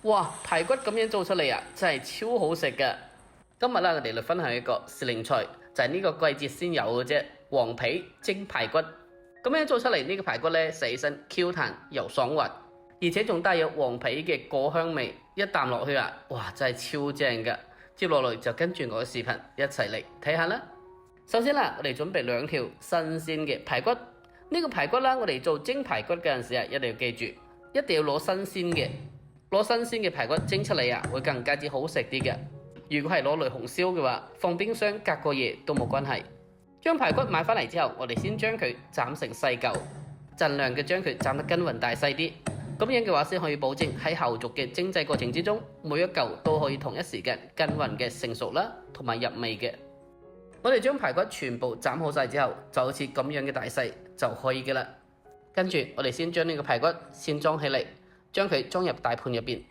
哇，排骨咁樣做出嚟啊，真係超好食㗎！今日啦，我哋嚟分享一個時令菜，就係呢個季節先有嘅啫，黃皮蒸排骨。咁樣做出嚟呢個排骨呢，食起身 Q 彈又爽滑，而且仲帶有黃皮嘅果香味，一啖落去啊，哇，真係超正㗎！接落嚟就跟住我嘅視頻一齊嚟睇下啦。首先啦，我哋準備2條新鮮嘅排骨。呢個排骨啦，我哋做蒸排骨嗰陣時啊，一定要記住，一定要攞新鮮嘅。攞新鮮嘅排骨蒸出嚟啊，會更加之好食啲嘅。如果係攞嚟紅燒嘅話，放冰箱隔個夜都冇關係。將排骨買返嚟之後，我哋先將佢斬成細嚿，盡量嘅將佢斬得均勻大細啲。咁樣嘅話先可以保證喺後續嘅蒸製過程之中，每一嚿都可以同一時間均勻嘅成熟啦，同埋入味嘅。我哋將排骨全部斬好晒之後，就好似咁樣嘅大細就可以嘅啦。跟住我哋先將呢個排骨先裝起嚟。將佢裝入大盤入邊。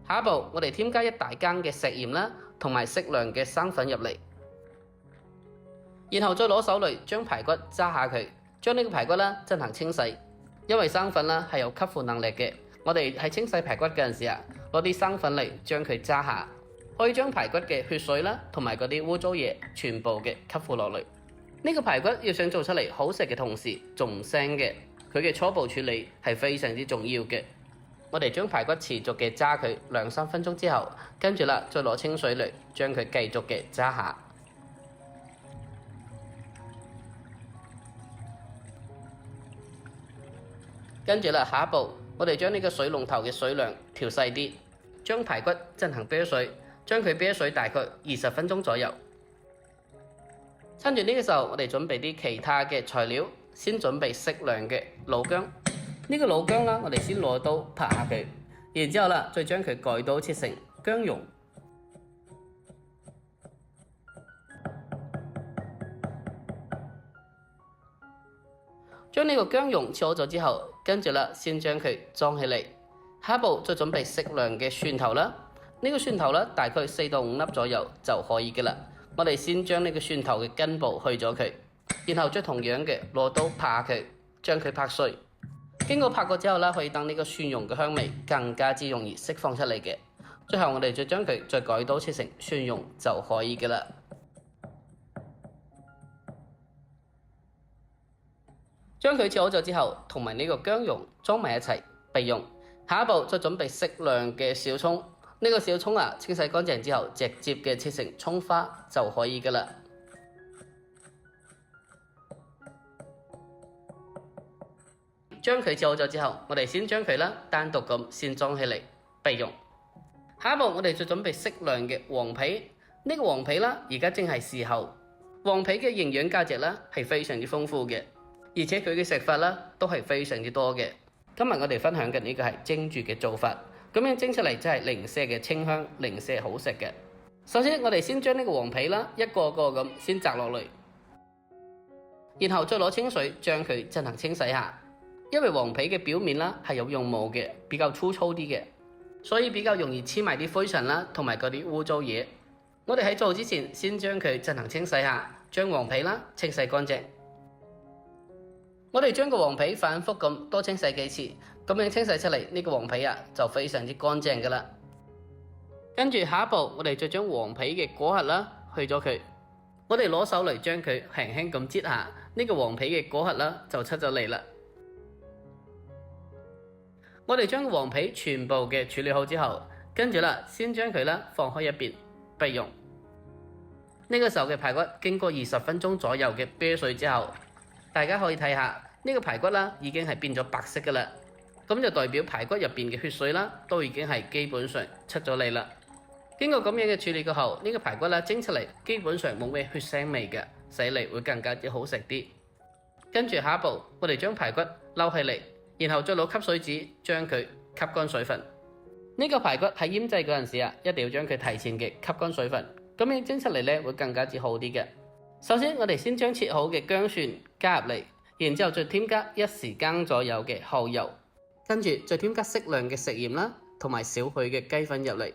下一步，我哋添加1大羹嘅食鹽啦，同埋適量嘅生粉入嚟。然後再攞手嚟將排骨揸下佢，將呢個排骨啦進行清洗。因為生粉啦係有吸附能力嘅，我哋喺清洗排骨嗰陣時啊，攞啲生粉嚟將佢揸下，可以將排骨嘅血水啦，同埋嗰啲污糟嘢全部嘅吸附落嚟。呢個排骨要想做出嚟好食嘅同時仲腥嘅，佢嘅初步處理係非常之重要嘅。我哋將排骨持續嘅揸佢2-3分鐘之後，跟住啦再攞清水嚟將佢繼續嘅揸下。跟住啦，下一步我哋將呢個水龍頭嘅水量調細啲，將排骨進行啤水，將佢啤水大概20分鐘左右。趁住呢個時候，我哋準備啲其他嘅材料，先準備適量嘅老薑。呢個老薑啦，我哋先攞刀拍下佢，然之後啦，再將佢改刀切成薑蓉。將呢個薑蓉切好咗之後，跟住啦，先將佢裝起嚟。下一步再準備適量嘅蒜頭啦。呢個蒜頭啦，大概4到5粒左右就可以嘅啦。我哋先將呢個蒜頭嘅根部去咗佢，然後再同樣嘅攞刀拍下佢，將佢拍碎。經過拍過之後啦，可以等呢個蒜蓉嘅香味更加之容易釋放出嚟嘅。最後我哋再將佢再改刀切成蒜蓉就可以嘅啦。將佢切好咗之後，同埋呢個薑蓉裝埋一齊備用。下一步再準備適量嘅小葱，呢個小葱啊，清洗乾淨之後直接嘅切成葱花就可以嘅啦。將佢切好咗之後，我哋先將佢啦單獨咁先裝起嚟備用。下一步我哋再準備適量嘅黃皮，呢個黃皮啦而家正係時候。黃皮嘅營養價值啦係非常之豐富嘅，而且佢嘅食法啦都係非常之多嘅。今日我哋分享嘅呢個係蒸煮嘅做法，咁樣蒸出嚟真係零舍嘅清香，零舍好食嘅。首先我哋先將呢個黃皮啦一個個咁先摘落嚟，然後再攞清水將佢進行清洗下。因為黃皮嘅表面啦係有絨毛嘅，比較粗糙啲嘅，所以比較容易黐埋啲灰塵啦，同埋嗰啲污糟嘢。我哋喺做之前先將佢進行清洗下，將黃皮啦清洗乾淨。我哋將個黃皮反覆咁多清洗幾次，咁樣清洗出嚟呢個黃皮啊就非常之乾淨噶啦。跟住下一步，我哋再將黃皮嘅果核啦去咗佢，我哋攞手嚟將佢輕輕咁擠下，呢個黃皮嘅果核啦就出咗嚟啦。我哋將個黃皮全部嘅處理好之後，跟住啦，先將佢啦放開一邊備用。呢個時候嘅排骨經過20分鐘左右嘅啤水之後，大家可以睇下呢個排骨啦已經係變咗白色噶啦，咁就代表排骨入邊嘅血水啦都已經係基本上出咗嚟啦。經過咁樣嘅處理過後，呢個排骨啦蒸出嚟基本上冇咩血腥味嘅，洗嚟會更加之好食啲。跟住下一步，我哋將排骨撈起嚟，然後再攞吸水紙將佢吸乾水分。呢個排骨喺醃製嗰陣時啊，一定要將佢提前嘅吸乾水分，咁樣蒸出嚟咧會更加之好啲嘅。首先我哋先將切好嘅薑蒜加入嚟，然之後再添加1時羹左右嘅蠔油，跟住再添加適量嘅食鹽啦，同埋少許嘅雞粉入嚟。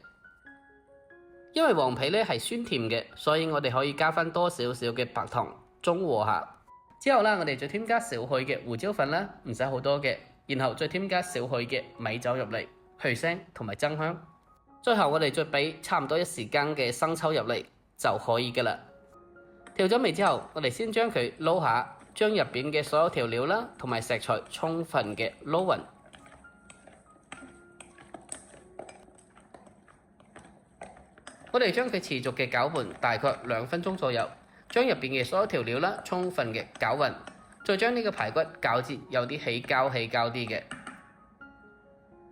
因為黃皮咧係酸甜嘅，所以我哋可以加翻多少少嘅白糖中和下。之後啦，我哋再添加少許嘅胡椒粉啦，唔使好多嘅，然後再添加少許嘅米酒入嚟，去腥同埋增香。最後我哋再俾差唔多1時間嘅生抽入嚟就可以㗎啦。調咗味之後，我哋先將佢撈下，將入邊嘅所有調料啦同埋食材充分嘅撈勻。我哋將佢持續嘅攪拌大概2分鐘左右，將入邊嘅所有調料啦充分嘅攪勻，再將呢個排骨攪至有啲起膠啲嘅。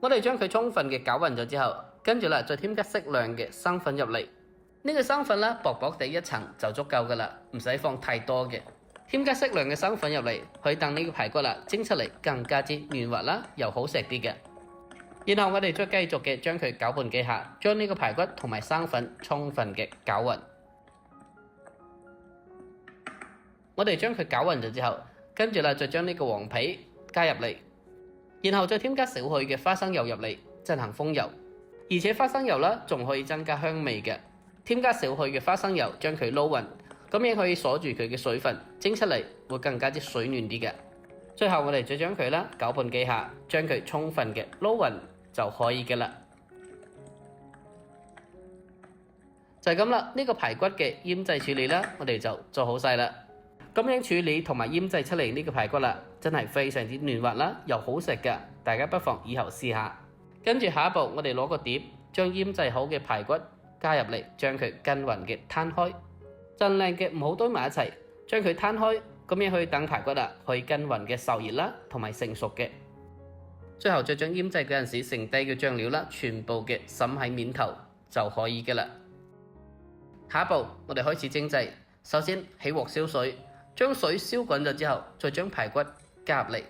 我哋將佢充分嘅攪勻咗之後，跟住啦再添加適量嘅生粉入嚟。呢個生粉啦薄薄地1層就足夠噶啦，唔使放太多嘅。添加適量嘅生粉入嚟，可以等呢個排骨啦蒸出嚟更加之嫩滑啦，又好食啲嘅。然後我哋再繼續嘅將佢攪拌幾下，將呢個排骨同埋生粉充分嘅攪勻。我哋將佢攪勻咗之後，跟住啦再將呢個黃皮加入嚟，然後再添加少許嘅花生油入嚟進行封油。而且花生油啦仲可以增加香味嘅，添加少許嘅花生油將佢撈勻，咁樣可以鎖住佢嘅水分，蒸出嚟會更加之水嫩啲嘅。最後我哋再將佢啦攪拌幾下，將佢充分嘅撈勻就可以嘅啦。就係咁啦，呢個排骨嘅醃製處理啦，我哋就做好晒啦。咁樣處理同埋醃製出嚟呢個排骨啦，真係非常之嫩滑啦，又好食嘅，大家不妨以後試下。跟住下一步，我哋攞個碟，將醃製好嘅排骨加入嚟，將佢均勻嘅攤開，盡量嘅唔好堆埋一齊，將佢攤開，咁樣可以等排骨啦可以均勻嘅受熱啦，同埋成熟嘅。最後再將醃製嗰陣時剩低嘅醬料啦，全部嘅滲喺面頭就可以嘅啦。下一步我哋開始蒸製，首先起鑊燒水，將水燒滾咗之後，再將排骨加入嚟，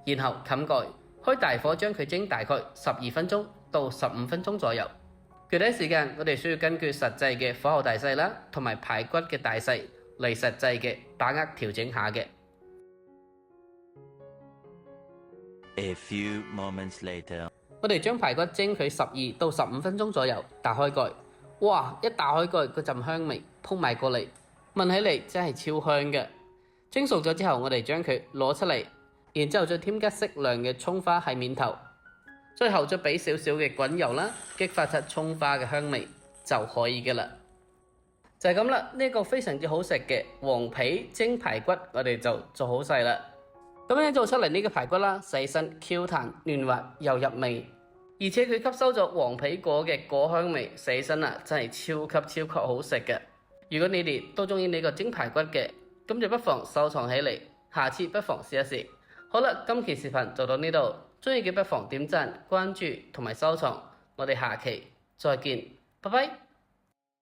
然後冚蓋，開大火將佢蒸大概12分鐘到15分鐘左右。具體時間我哋需要根據實際嘅火候大細啦，同埋排骨嘅大細嚟實際嘅把握調整下嘅。A few moments later， 我哋將排骨蒸佢12到15分鐘左右，打開蓋，哇！一打開蓋，嗰陣香味撲埋過嚟，聞起嚟真係超香嘅。蒸熟咗之後，我哋將佢攞出嚟，然之後再添加適量嘅蔥花喺面頭，最後再俾少少嘅滾油啦，激發出蔥花嘅香味就可以嘅啦。就係咁啦，呢個非常之好食嘅黃皮蒸排骨，我哋就做好晒啦。咁樣做出嚟呢個排骨啦，細身 Q 彈嫩滑又入味，而且佢吸收咗黃皮果嘅果香味，細身啊真係超級好食嘅。如果你哋都中意呢個蒸排骨嘅，咁就不妨收藏起嚟，下次不妨試一試。好啦，今期視頻就到呢度，中意嘅不妨點讚、關注同埋收藏，我哋下期再見，拜拜。